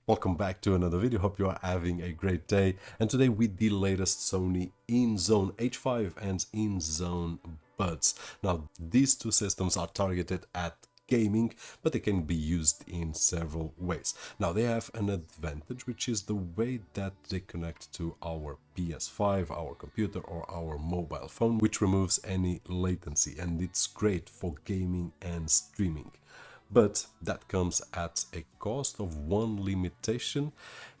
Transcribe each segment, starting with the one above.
Welcome back to another video. Hope you are having a great day. And today with the latest Sony Inzone H5 and Inzone Buds. Now these two systems are targeted at gaming, but they can be used in several ways. Now they have an advantage, which is the way that they connect to our PS5, our computer or our mobile phone, which removes any latency, and it's great for gaming and streaming. But that comes at a cost of one limitation,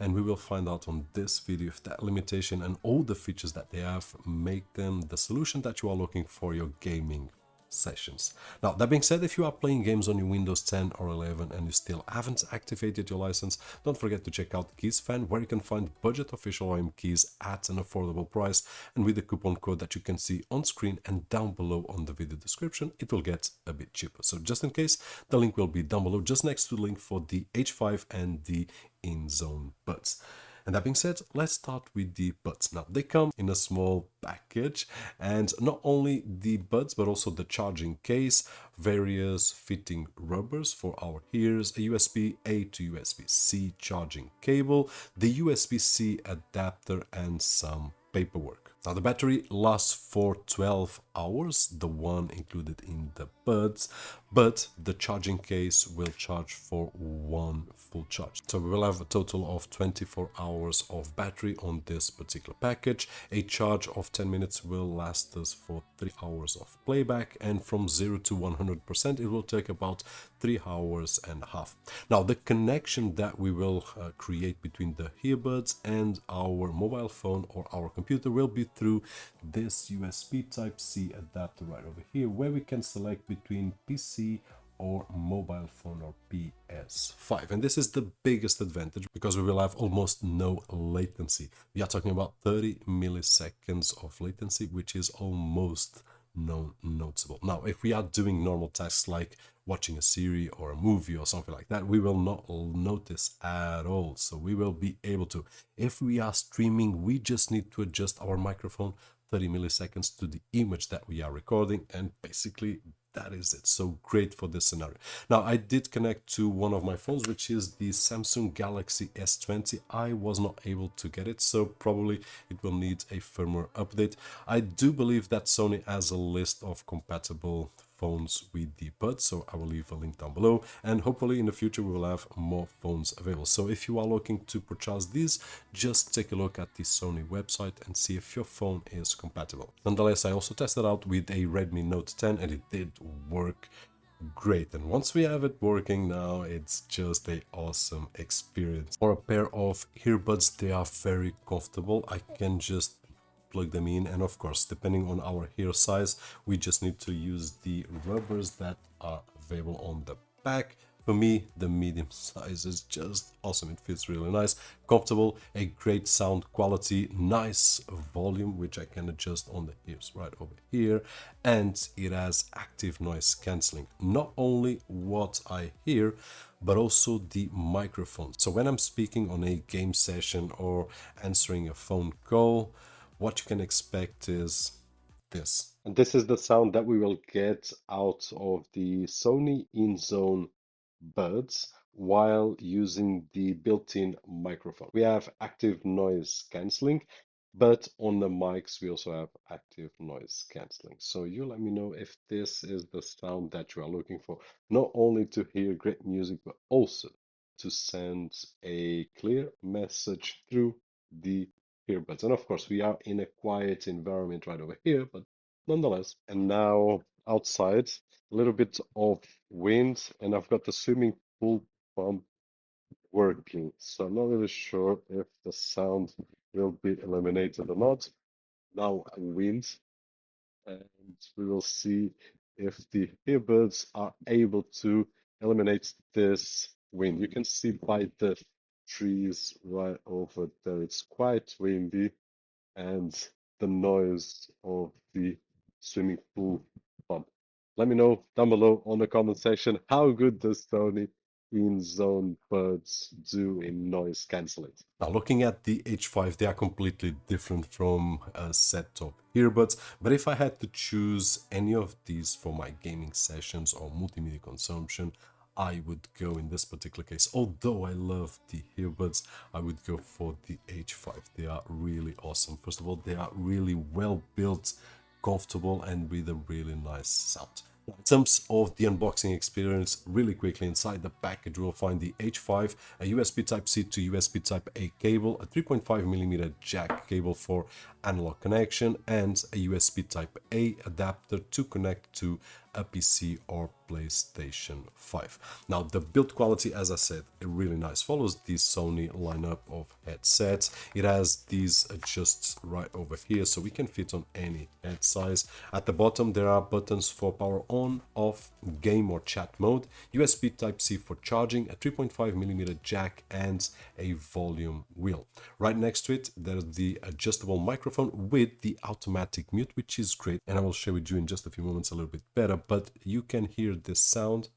and we will find out on this video if that limitation and all the features that they have make them the solution that you are looking for your gaming sessions. Now that being said, if you are playing games on your Windows 10 or 11 and you still haven't activated your license, don't forget to check out KeysFan, where you can find budget official OEM keys at an affordable price, and with the coupon code that you can see on screen and down below on the video description, it will get a bit cheaper. So just in case, the link will be down below, just next to the link for the H5 and the Inzone Buds. And that being said, let's start with the buds. Now, they come in a small package, and not only the buds, but also the charging case, various fitting rubbers for our ears, a USB-A to USB-C charging cable, the USB-C adapter, and some paperwork. Now the battery lasts for 12 hours, the one included in the buds, but the charging case will charge for one full charge. So we will have a total of 24 hours of battery on this particular package. A charge of 10 minutes will last us for 3 hours of playback, and from 0 to 100% it will take about 3 hours and a half. Now the connection that we will create between the earbuds and our mobile phone or our computer will be through this USB Type-C adapter right over here, where we can select between PC or mobile phone or PS5. And this is the biggest advantage because we will have almost no latency. We are talking about 30 milliseconds of latency, which is almost noticeable. Now, if we are doing normal tasks like watching a series or a movie or something like that, we will not notice at all. So we will be able to, if we are streaming, we just need to adjust our microphone 30 milliseconds to the image that we are recording, and basically that is it. So great for this scenario. Now I did connect to one of my phones, which is the Samsung Galaxy S20. I was not able to get it, so probably it will need a firmware update. I do believe that Sony has a list of compatible phones with the buds, so I will leave a link down below, and hopefully in the future we will have more phones available. So if you are looking to purchase these, just take a look at the Sony website and see if your phone is compatible. Nonetheless, I also tested out with a Redmi Note 10 and it did work great, and once we have it working now, it's just an awesome experience. For a pair of earbuds, they are very comfortable. I can just plug them in, and of course, depending on our ear size, we just need to use the rubbers that are available on the back. For me, the medium size is just awesome. It fits really nice, comfortable, a great sound quality, nice volume, which I can adjust on the ears right over here, and it has active noise cancelling. Not only what I hear, but also the microphone. So when I'm speaking on a game session or answering a phone call, what you can expect is this. And this is the sound that we will get out of the Sony Inzone Buds while using the built-in microphone. We have active noise cancelling, but on the mics we also have active noise cancelling. So you let me know if this is the sound that you are looking for, not only to hear great music, but also to send a clear message through the earbuds. And of course, we are in a quiet environment right over here, but nonetheless. And now outside, a little bit of wind, and I've got the swimming pool pump working. So I'm not really sure if the sound will be eliminated or not. Now wind, and we will see if the earbuds are able to eliminate this wind. You can see by the trees right over there, it's quite windy, and the noise of the swimming pool pump. Let me know down below on the comment section how good does Sony Inzone Buds do in noise cancelling. Now looking at the H5, they are completely different from a set of earbuds, but if I had to choose any of these for my gaming sessions or multimedia consumption, I would go in this particular case. Although I love the earbuds, I would go for the H5. They are really awesome. First of all, they are really well built, comfortable, and with a really nice sound. In terms of the unboxing experience, really quickly, inside the package you will find the H5, a USB Type-C to USB Type-A cable, a 3.5mm jack cable for analog connection, and a USB Type-A adapter to connect to a PC or PlayStation 5. Now, the build quality, as I said, really nice. Follows the Sony lineup of headsets. It has these adjusts right over here, so we can fit on any head size. At the bottom, there are buttons for power on, off, game or chat mode, USB Type-C for charging, a 3.5mm jack, and a volume wheel. Right next to it, there's the adjustable microphone with the automatic mute, which is great, and I will share with you in just a few moments a little bit better, but you can hear this sound.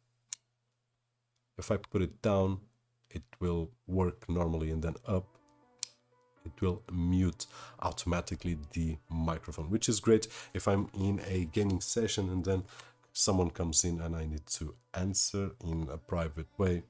If I put it down, it will work normally, and then up, it will mute automatically the microphone, which is great if I'm in a gaming session and then someone comes in and I need to answer in a private way.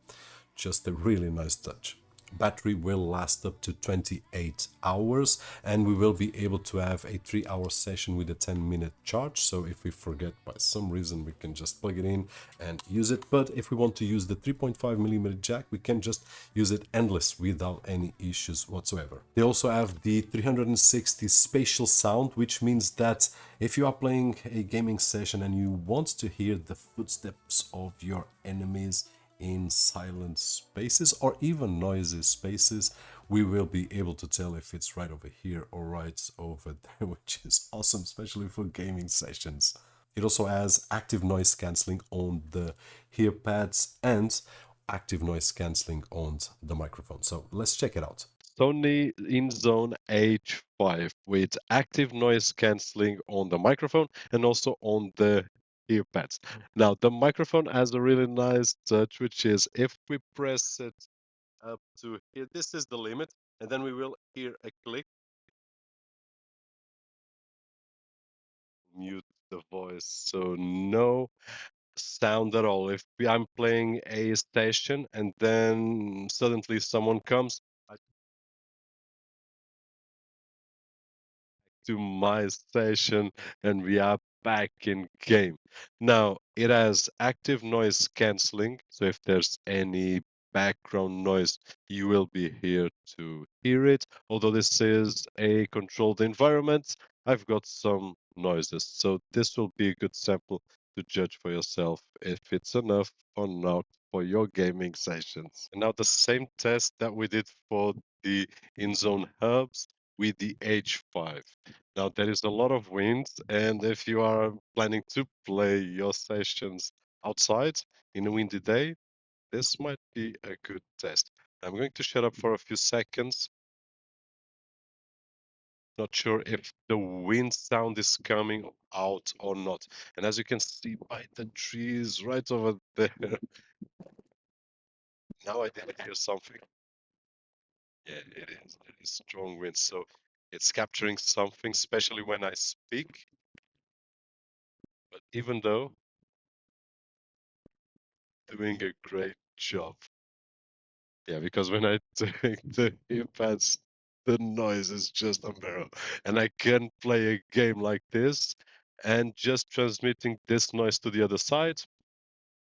Just a really nice touch. Battery will last up to 28 hours, and we will be able to have a 3-hour session with a 10-minute charge. So if we forget by some reason, we can just plug it in and use it. But if we want to use the 3.5mm jack, we can just use it endless without any issues whatsoever. They also have the 360 spatial sound, which means that if you are playing a gaming session and you want to hear the footsteps of your enemies in silent spaces or even noisy spaces, we will be able to tell if it's right over here or right over there, which is awesome, especially for gaming sessions. It also has active noise cancelling on the earpads and active noise cancelling on the microphone. So let's check it out. Sony Inzone H5 with active noise cancelling on the microphone and also on the earpads. Now, the microphone has a really nice touch, which is if we press it up to here, this is the limit, and then we will hear a click, mute the voice, so no sound at all. If I'm playing a station and then suddenly someone comes, I to my station and we are back in game. Now, it has active noise cancelling, so if there's any background noise, you will be here to hear it. Although this is a controlled environment, I've got some noises, so this will be a good sample to judge for yourself if it's enough or not for your gaming sessions. And now the same test that we did for the in-zone hubs with the H5. Now, there is a lot of wind, and if you are planning to play your sessions outside in a windy day, this might be a good test. I'm going to shut up for a few seconds. Not sure if the wind sound is coming out or not. And as you can see by the trees right over there, now I did hear something. Yeah, it is. It is strong wind, so it's capturing something, especially when I speak. But even though, doing a great job. Yeah, because when I take the earpads, the noise is just unbearable. And I can play a game like this and just transmitting this noise to the other side,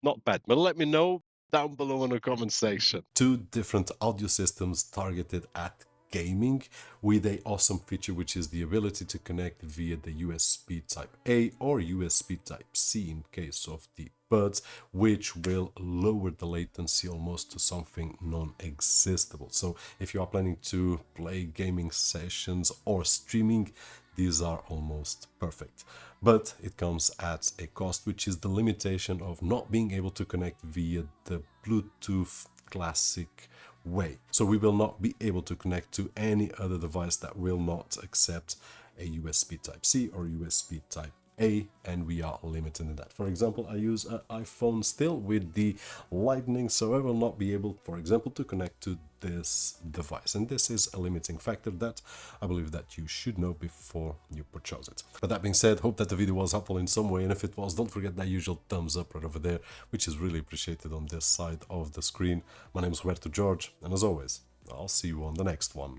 not bad. But let me know down below in the comment section. Two different audio systems targeted at gaming with a awesome feature, which is the ability to connect via the USB Type A or USB Type C in case of the buds, which will lower the latency almost to something non-existable. So if you are planning to play gaming sessions or streaming, these are almost perfect. But it comes at a cost, which is the limitation of not being able to connect via the Bluetooth classic way. So we will not be able to connect to any other device that will not accept a USB Type-C or USB Type A, and we are limited in that. For example, I use an iPhone still with the Lightning, so I will not be able, for example, to connect to this device, and this is a limiting factor that I believe that you should know before you purchase it. But that being said, hope that the video was helpful in some way, and if it was, don't forget that usual thumbs up right over there, which is really appreciated on this side of the screen. My name is Roberto Jorge, and as always, I'll see you on the next one.